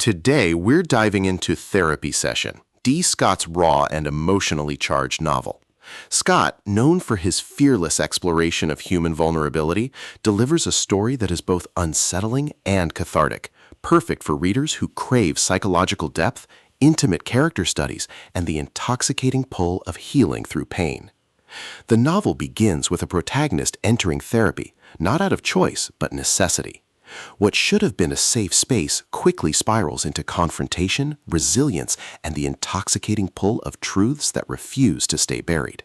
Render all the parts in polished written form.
Today, we're diving into Therapy Session, D. Scott's raw and emotionally charged novel. Scott, known for his fearless exploration of human vulnerability, delivers a story that is both unsettling and cathartic, perfect for readers who crave psychological depth, intimate character studies, and the intoxicating pull of healing through pain. The novel begins with a protagonist entering therapy, not out of choice, but necessity. What should have been a safe space quickly spirals into confrontation, resilience, and the intoxicating pull of truths that refuse to stay buried.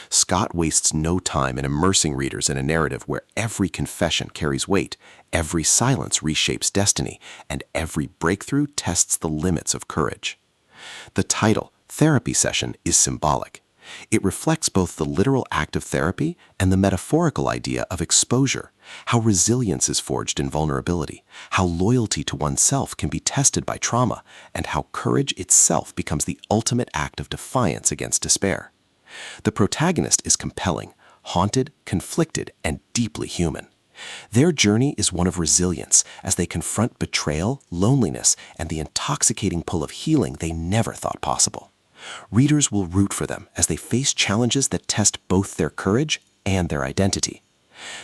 Scott wastes no time in immersing readers in a narrative where every confession carries weight, every silence reshapes destiny, and every breakthrough tests the limits of courage. The title, Therapy Session, is symbolic. It reflects both the literal act of therapy and the metaphorical idea of exposure, how resilience is forged in vulnerability, how loyalty to oneself can be tested by trauma, and how courage itself becomes the ultimate act of defiance against despair. The protagonist is compelling, haunted, conflicted, and deeply human. Their journey is one of resilience as they confront betrayal, loneliness, and the intoxicating pull of healing they never thought possible. Readers will root for them as they face challenges that test both their courage and their identity.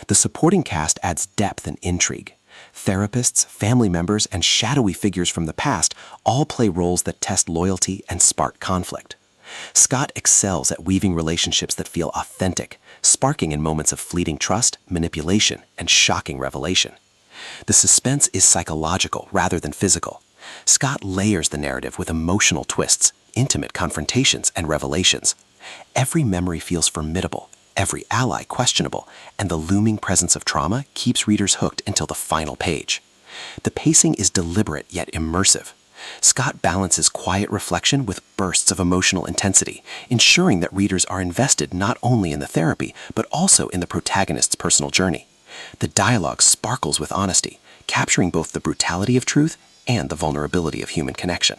The supporting cast adds depth and intrigue. Therapists, family members, and shadowy figures from the past all play roles that test loyalty and spark conflict. Scott excels at weaving relationships that feel authentic, sparking in moments of fleeting trust, manipulation, and shocking revelation. The suspense is psychological rather than physical. Scott layers the narrative with emotional twists, intimate confrontations, and revelations. Every memory feels formidable, every ally questionable, and the looming presence of trauma keeps readers hooked until the final page. The pacing is deliberate yet immersive. Scott balances quiet reflection with bursts of emotional intensity, ensuring that readers are invested not only in the therapy, but also in the protagonist's personal journey. The dialogue sparkles with honesty, capturing both the brutality of truth and the vulnerability of human connection.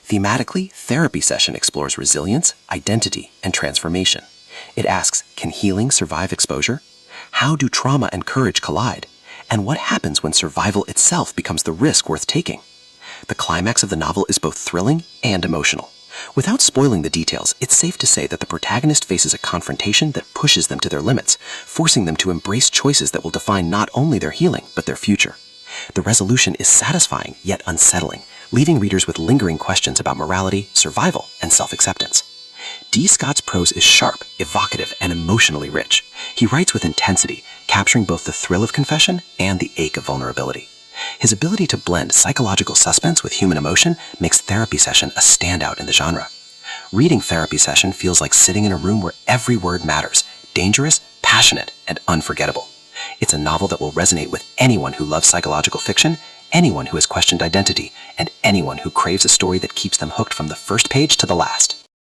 Thematically, Therapy Session explores resilience, identity, and transformation. It asks, can healing survive exposure? How do trauma and courage collide? And what happens when survival itself becomes the risk worth taking? The climax of the novel is both thrilling and emotional. Without spoiling the details, it's safe to say that the protagonist faces a confrontation that pushes them to their limits, forcing them to embrace choices that will define not only their healing, but their future. The resolution is satisfying yet unsettling, leaving readers with lingering questions about morality, survival, and self-acceptance. D. Scott's prose is sharp, evocative, and emotionally rich. He writes with intensity, capturing both the thrill of confession and the ache of vulnerability. His ability to blend psychological suspense with human emotion makes Therapy Session a standout in the genre. Reading Therapy Session feels like sitting in a room where every word matters, dangerous, passionate, and unforgettable. It's a novel that will resonate with anyone who loves psychological fiction, anyone who has questioned identity, and anyone who craves a story that keeps them hooked from the first page to the last.